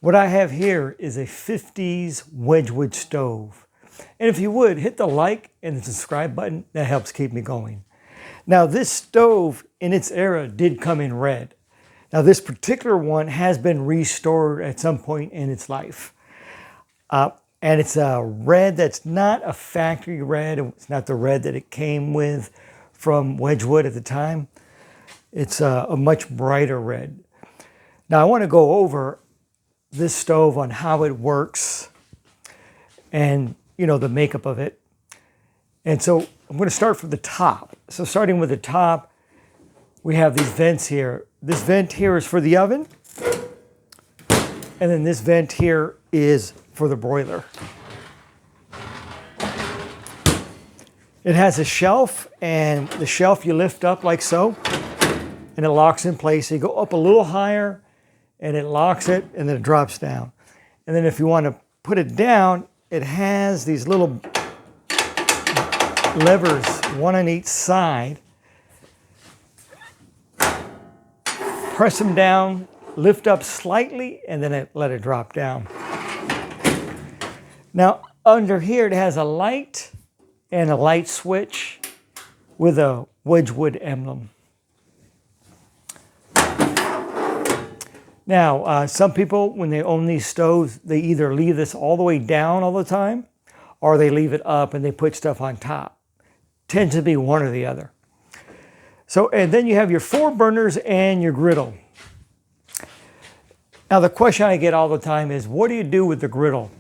What I have here is a 50s Wedgewood stove. And if you would, hit the like and the subscribe button. That helps keep me going. Now, this stove in its era did come in red. Now, this particular one has been restored at some point in its life. And it's a red that's not a factory red. It's not the red that it came with from Wedgewood at the time. It's a much brighter red. Now, I want to go over this stove on how it works and, you know, the makeup of it. And so I'm going to start from the top. So starting with the top, we have these vents here. This vent here is for the oven. And then this vent here is for the broiler. It has a shelf, and the shelf you lift up like so, and it locks in place. So you go up a little higher, and it locks it, and then it drops down. And then if you want to put it down, it has these little levers, one on each side. Press them down, lift up slightly, and then let it drop down. Now, under here, it has a light and a light switch with a Wedgewood emblem. Now, some people, when they own these stoves, they either leave this all the way down all the time, or they leave it up and they put stuff on top. Tends to be one or the other. So, and then you have your 4 burners and your griddle. Now, the question I get all the time is, what do you do with the griddle?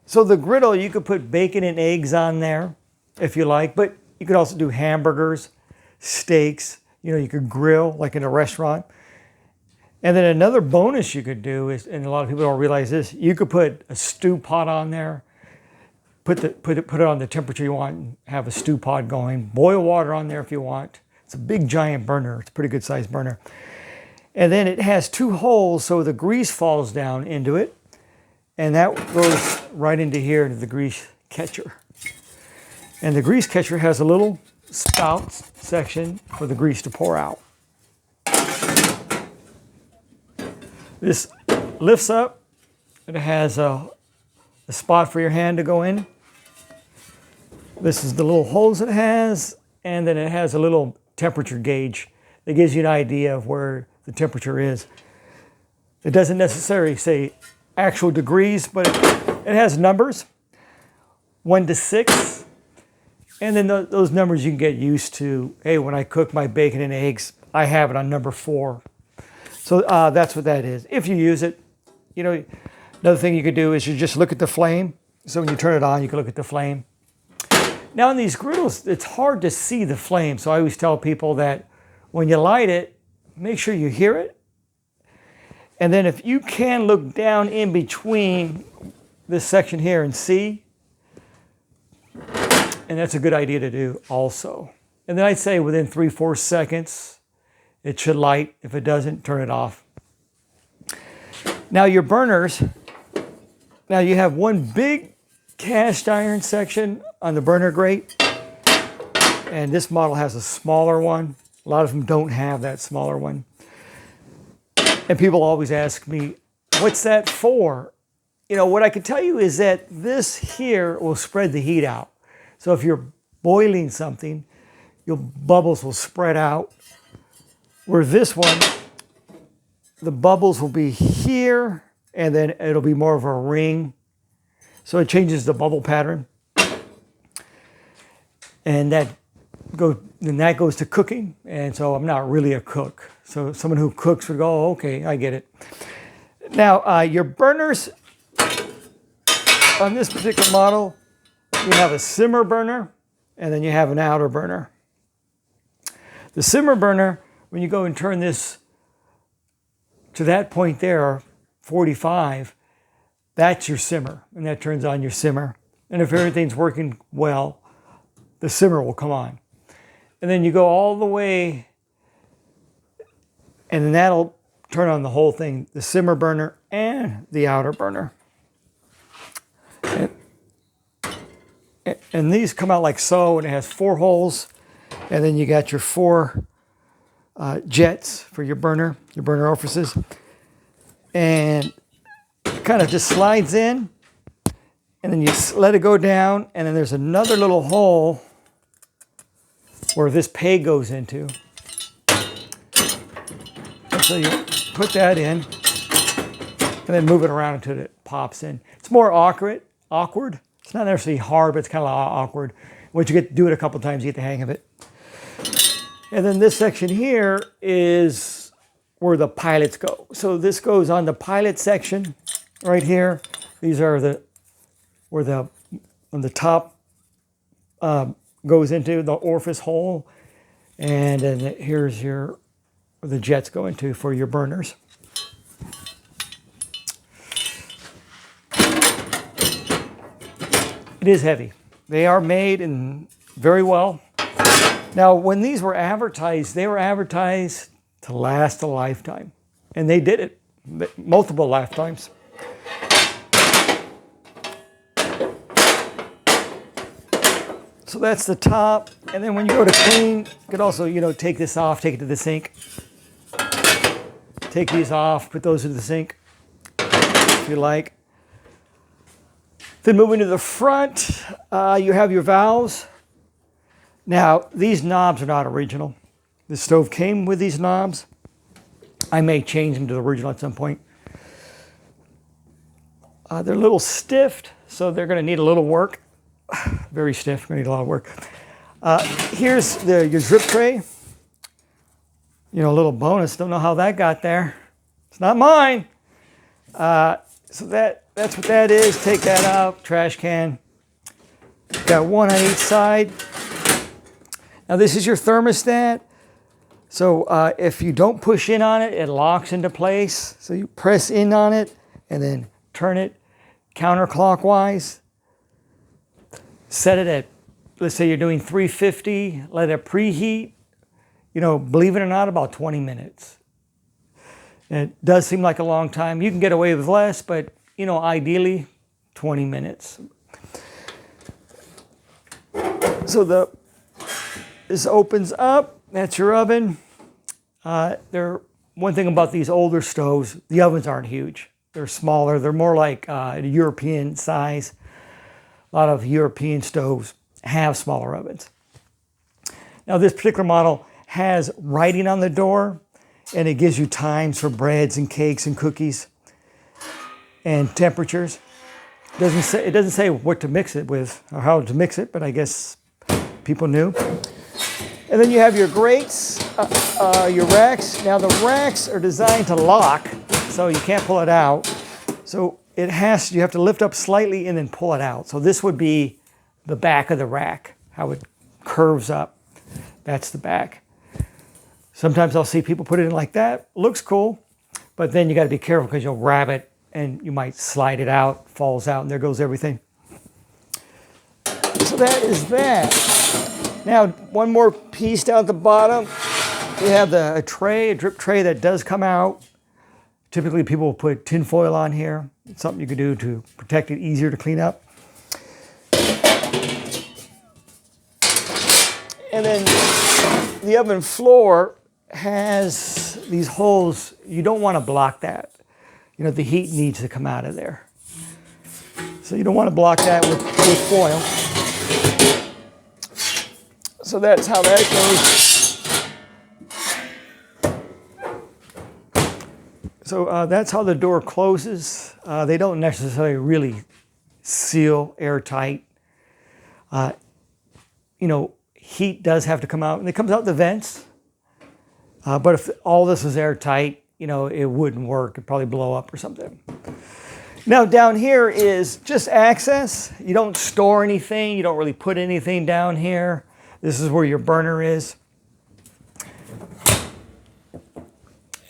So the griddle, you could put bacon and eggs on there if you like, but you could also do hamburgers, steaks, you know, you could grill like in a restaurant. And then another bonus you could do is, and a lot of people don't realize this, you could put a stew pot on there, put it on the temperature you want, and have a stew pot going, boil water on there if you want. It's a big giant burner. It's a pretty good sized burner. And then it has 2 holes so the grease falls down into it. And that goes right into here into the grease catcher. And the grease catcher has a little spout section for the grease to pour out. This lifts up. It has a spot for your hand to go in. This is the little holes it has. And then it has a little temperature gauge that gives you an idea of where the temperature is. It doesn't necessarily say actual degrees, but it has numbers, 1 to 6. And then those numbers you can get used to. Hey, when I cook my bacon and eggs, I have it on number 4. So that's what that is. If you use it, you know, another thing you could do is you just look at the flame. So when you turn it on, you can look at the flame. Now in these griddles, it's hard to see the flame. So I always tell people that when you light it, make sure you hear it. And then if you can look down in between this section here and see, and that's a good idea to do also. And then I'd say within 3-4 seconds, it should light. If it doesn't, turn it off. Now your burners, now you have one big cast iron section on the burner grate, and this model has a smaller one. A lot of them don't have that smaller one. And people always ask me, what's that for? You know, what I can tell you is that this here will spread the heat out. So if you're boiling something, your bubbles will spread out. Where this one, the bubbles will be here, and then it'll be more of a ring. So it changes the bubble pattern. And that goes to cooking. And so I'm not really a cook. So someone who cooks would go, oh, okay, I get it. Now, your burners, on this particular model, you have a simmer burner, and then you have an outer burner. The simmer burner, when you go and turn this to that point there, 45, that's your simmer, and that turns on your simmer. And if everything's working well, the simmer will come on. And then you go all the way, and then that'll turn on the whole thing, the simmer burner and the outer burner. And these come out like so, and it has 4 holes, and then you got your 4 jets for your burner orifices. And kind of just slides in, and then you let it go down, and then there's another little hole where this peg goes into. And so you put that in, and then move it around until it pops in. It's more awkward. It's not necessarily hard, but it's kind of awkward. Once you get to do it a couple times, you get the hang of it. And then this section here is where the pilots go. So this goes on the pilot section right here. These are on the top goes into the orifice hole, and then here's where the jets go into for your burners. It is heavy. They are made and very well. Now, when these were advertised, they were advertised to last a lifetime, and they did it multiple lifetimes. So that's the top, and then when you go to clean, you could also, take this off, take it to the sink. Take these off, put those into the sink, if you like. Then moving to the front, you have your valves. Now, these knobs are not original. The stove came with these knobs. I may change them to the original at some point. They're a little stiff, so they're going to need a little work. Very stiff, going to need a lot of work. Here's your drip tray. A little bonus. Don't know how that got there. It's not mine. So that's what that is. Take that out. Trash can. Got one on each side. Now this is your thermostat. So if you don't push in on it, it locks into place. So you press in on it and then turn it counterclockwise. Set it at, let's say you're doing 350, let it preheat. Believe it or not, about 20 minutes. And it does seem like a long time. You can get away with less, but ideally 20 minutes. So this opens up. That's your oven. One thing about these older stoves, the ovens aren't huge. They're smaller. They're more like a European size. A lot of European stoves have smaller ovens. Now this particular model has writing on the door, and it gives you times for breads and cakes and cookies and temperatures. It doesn't say what to mix it with or how to mix it, but I guess people knew. And then you have your grates, your racks. Now the racks are designed to lock, so you can't pull it out. So you have to lift up slightly and then pull it out. So this would be the back of the rack, how it curves up. That's the back. Sometimes I'll see people put it in like that. Looks cool, but then you got to be careful because you'll grab it and you might slide it out, falls out, and there goes everything. So that is that. Now, one more piece down at the bottom. You have a drip tray that does come out. Typically, people will put tin foil on here. It's something you can do to protect it, easier to clean up. And then the oven floor has these holes. You don't want to block that. The heat needs to come out of there. So you don't want to block that with foil. So that's how that goes. So that's how the door closes. They don't necessarily really seal airtight. Heat does have to come out, and it comes out the vents. But if all this was airtight, it wouldn't work. It'd probably blow up or something. Now down here is just access. You don't store anything. You don't really put anything down here. This is where your burner is.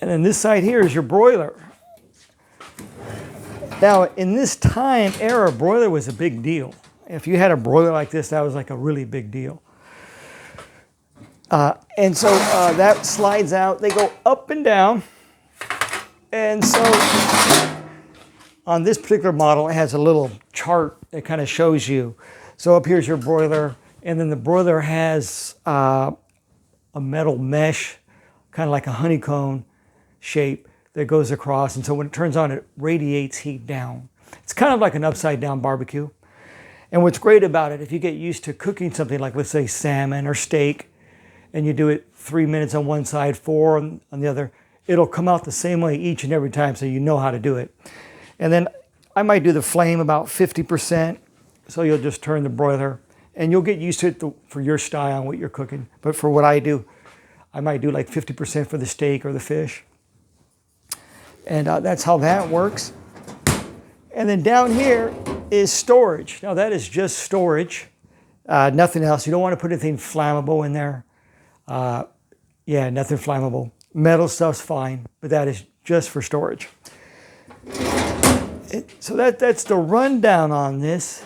And then this side here is your broiler. Now in this time era, broiler was a big deal. If you had a broiler like this, that was like a really big deal. And so that slides out. They go up and down. And so on this particular model, it has a little chart that kind of shows you. So up here's your broiler. And then the broiler has a metal mesh, kind of like a honeycomb shape, that goes across. And so when it turns on, it radiates heat down. It's kind of like an upside down barbecue. And what's great about it, if you get used to cooking something like, let's say, salmon or steak, and you do it 3 minutes on one side, 4 on the other, it'll come out the same way each and every time, so you know how to do it. And then I might do the flame about 50%, so you'll just turn the broiler, and you'll get used to it for your style and what you're cooking. But for what I do, I might do like 50% for the steak or the fish. And that's how that works. And then down here is storage. Now that is just storage, nothing else. You don't want to put anything flammable in there. Yeah, nothing flammable. Metal stuff's fine, but that is just for storage. So that's the rundown on this.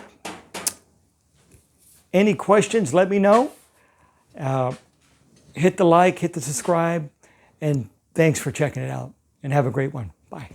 Any questions, let me know. Hit the like, hit the subscribe, and thanks for checking it out. And have a great one. Bye.